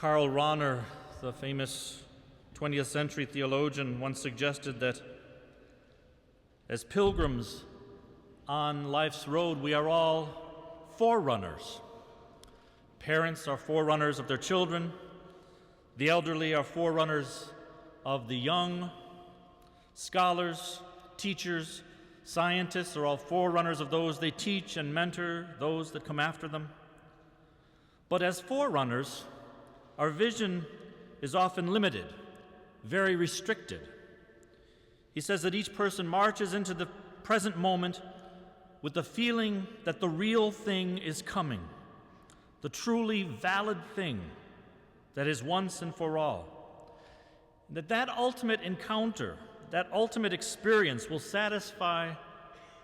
Karl Rahner, the famous 20th century theologian, once suggested that as pilgrims on life's road, we are all forerunners. Parents are forerunners of their children. The elderly are forerunners of the young. Scholars, teachers, scientists are all forerunners of those they teach and mentor, those that come after them. But as forerunners, our vision is often limited, very restricted. He says that each person marches into the present moment with the feeling that the real thing is coming, the truly valid thing that is once and for all. That ultimate encounter, that ultimate experience will satisfy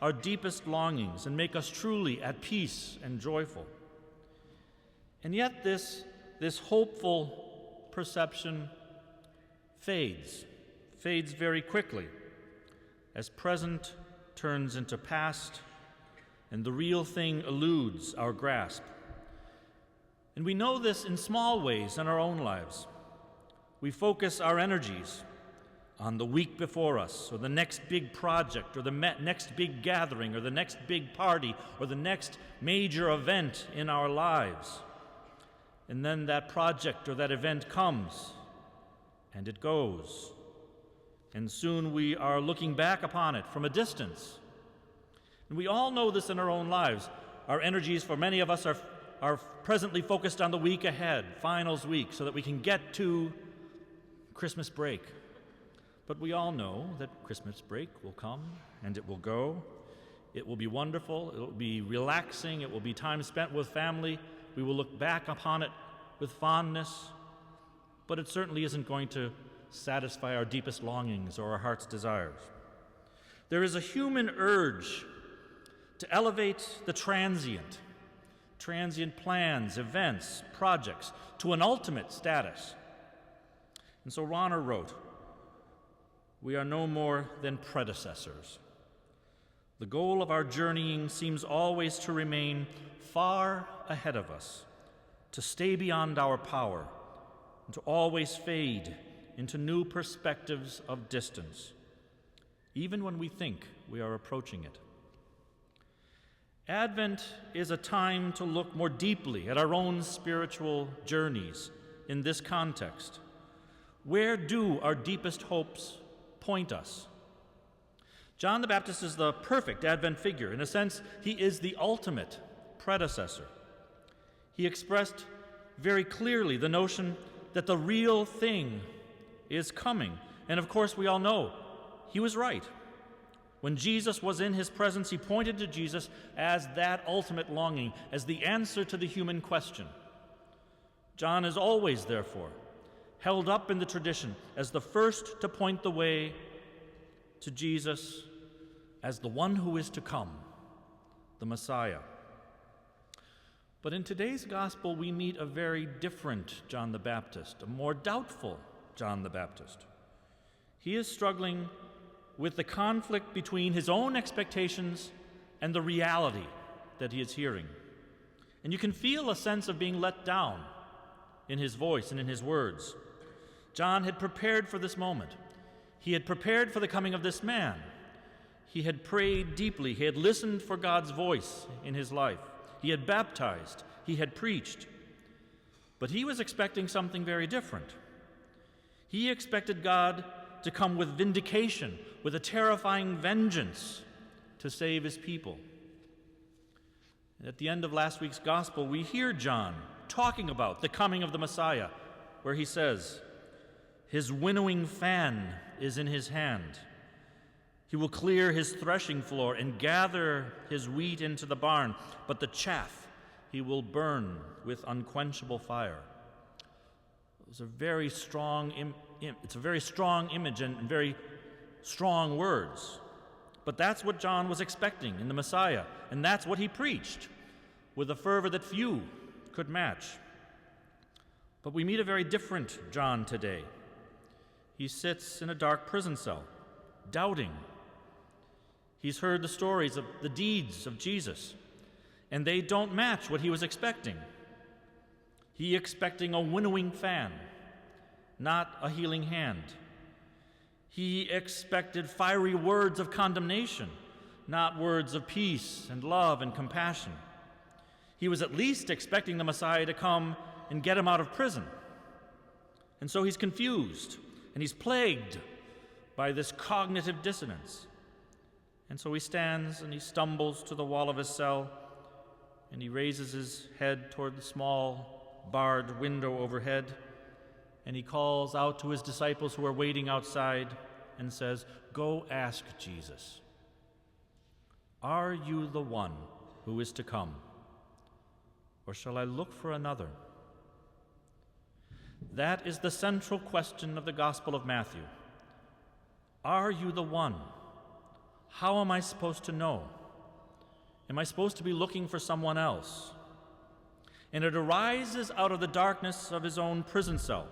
our deepest longings and make us truly at peace and joyful. And yet this hopeful perception fades very quickly as present turns into past and the real thing eludes our grasp. And we know this in small ways in our own lives. We focus our energies on the week before us, or the next big project, or the next big gathering, or the next big party, or the next major event in our lives. And then that project or that event comes, and it goes. And soon we are looking back upon it from a distance. And we all know this in our own lives. Our energies, for many of us, are presently focused on the week ahead, finals week, so that we can get to Christmas break. But we all know that Christmas break will come and it will go. It will be wonderful, it will be relaxing, it will be time spent with family. We will look back upon it with fondness, but it certainly isn't going to satisfy our deepest longings or our heart's desires. There is a human urge to elevate the transient plans, events, projects, to an ultimate status. And so Rahner wrote, "We are no more than predecessors. The goal of our journeying seems always to remain far ahead of us, to stay beyond our power, and to always fade into new perspectives of distance, even when we think we are approaching it." Advent is a time to look more deeply at our own spiritual journeys in this context. Where do our deepest hopes point us? John the Baptist is the perfect Advent figure. In a sense, he is the ultimate predecessor. He expressed very clearly the notion that the real thing is coming. And of course, we all know he was right. When Jesus was in his presence, he pointed to Jesus as that ultimate longing, as the answer to the human question. John is always, therefore, held up in the tradition as the first to point the way to Jesus as the one who is to come, the Messiah. But in today's gospel, we meet a very different John the Baptist, a more doubtful John the Baptist. He is struggling with the conflict between his own expectations and the reality that he is hearing. And you can feel a sense of being let down in his voice and in his words. John had prepared for this moment. He had prepared for the coming of this man. He had prayed deeply. He had listened for God's voice in his life. He had baptized. He had preached. But he was expecting something very different. He expected God to come with vindication, with a terrifying vengeance to save his people. And at the end of last week's gospel, we hear John talking about the coming of the Messiah, where he says, "His winnowing fan is in his hand. He will clear his threshing floor and gather his wheat into the barn, but the chaff he will burn with unquenchable fire." It's a very strong image and very strong words. But that's what John was expecting in the Messiah, and that's what he preached with a fervor that few could match. But we meet a very different John today. He sits in a dark prison cell, doubting. He's heard the stories of the deeds of Jesus, and they don't match what he was expecting. He expecting a winnowing fan, not a healing hand. He expected fiery words of condemnation, not words of peace and love and compassion. He was at least expecting the Messiah to come and get him out of prison. And so he's confused, and he's plagued by this cognitive dissonance. And so he stands and he stumbles to the wall of his cell, and he raises his head toward the small barred window overhead, and he calls out to his disciples who are waiting outside and says, "Go ask Jesus, are you the one who is to come, or shall I look for another?" That is the central question of the Gospel of Matthew. Are you the one? How am I supposed to know? Am I supposed to be looking for someone else? And it arises out of the darkness of his own prison cell,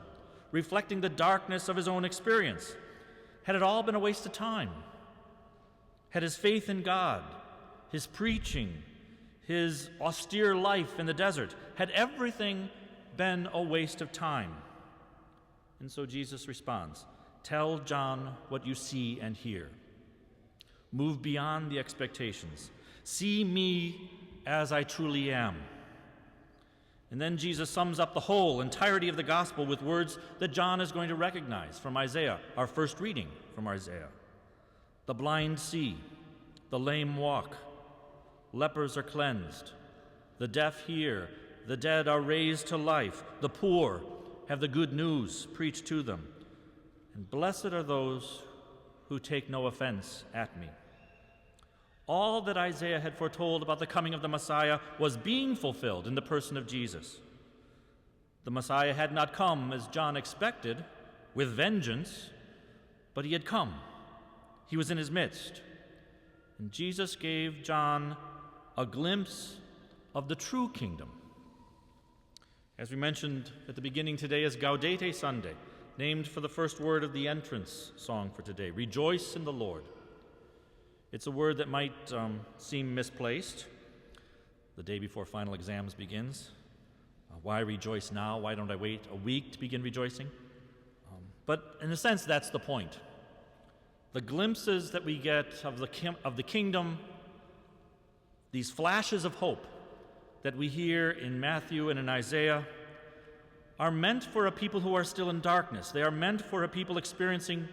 reflecting the darkness of his own experience. Had it all been a waste of time? Had his faith in God, his preaching, his austere life in the desert, had everything been a waste of time? And so Jesus responds, "Tell John what you see and hear. Move beyond the expectations. See me as I truly am." And then Jesus sums up the whole entirety of the gospel with words that John is going to recognize from Isaiah, our first reading from Isaiah. The blind see, the lame walk, lepers are cleansed, the deaf hear, the dead are raised to life, the poor have the good news preached to them, and blessed are those who take no offense at me. All that Isaiah had foretold about the coming of the Messiah was being fulfilled in the person of Jesus. The Messiah had not come, as John expected, with vengeance, but he had come. He was in his midst. And Jesus gave John a glimpse of the true kingdom. As we mentioned at the beginning, today is Gaudete Sunday, named for the first word of the entrance song for today, "Rejoice in the Lord." It's a word that might seem misplaced the day before final exams begins. Why rejoice now? Why don't I wait a week to begin rejoicing? But in a sense, that's the point. The glimpses that we get of the kingdom, these flashes of hope that we hear in Matthew and in Isaiah, are meant for a people who are still in darkness. They are meant for a people experiencing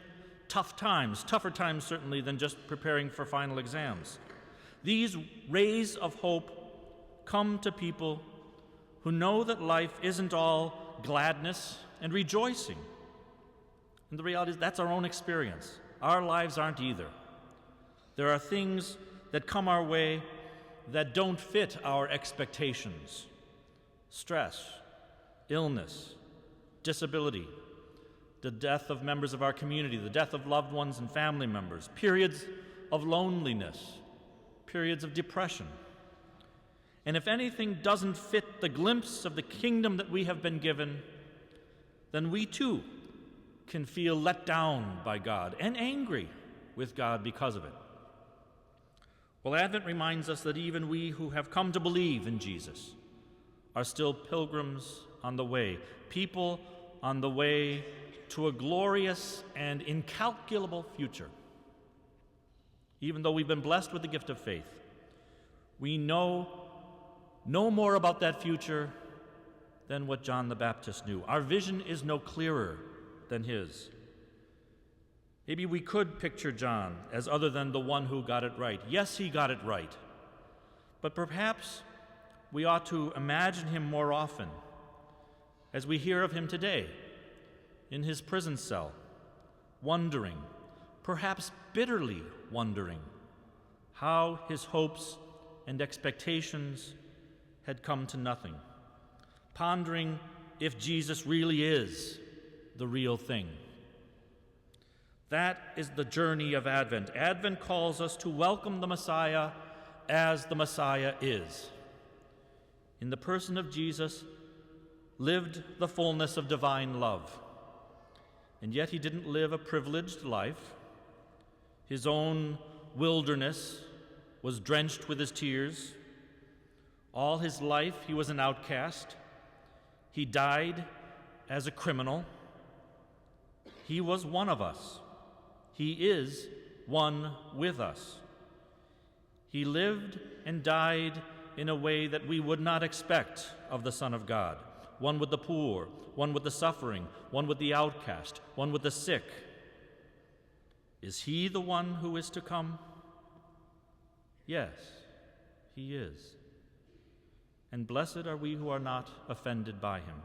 tough times, tougher times certainly than just preparing for final exams. These rays of hope come to people who know that life isn't all gladness and rejoicing. And the reality is that's our own experience. Our lives aren't either. There are things that come our way that don't fit our expectations. Stress, illness, disability, the death of members of our community, the death of loved ones and family members, periods of loneliness, periods of depression. And if anything doesn't fit the glimpse of the kingdom that we have been given, then we too can feel let down by God and angry with God because of it. Well, Advent reminds us that even we who have come to believe in Jesus are still pilgrims on the way, people on the way to a glorious and incalculable future. Even though we've been blessed with the gift of faith, we know no more about that future than what John the Baptist knew. Our vision is no clearer than his. Maybe we could picture John as other than the one who got it right. Yes, he got it right. But perhaps we ought to imagine him more often as we hear of him today in his prison cell, wondering, perhaps bitterly wondering, how his hopes and expectations had come to nothing, pondering if Jesus really is the real thing. That is the journey of Advent. Advent calls us to welcome the Messiah as the Messiah is. In the person of Jesus, lived the fullness of divine love. And yet he didn't live a privileged life. His own wilderness was drenched with his tears. All his life he was an outcast. He died as a criminal. He was one of us. He is one with us. He lived and died in a way that we would not expect of the Son of God, one with the poor, one with the suffering, one with the outcast, one with the sick. Is he the one who is to come? Yes, he is. And blessed are we who are not offended by him.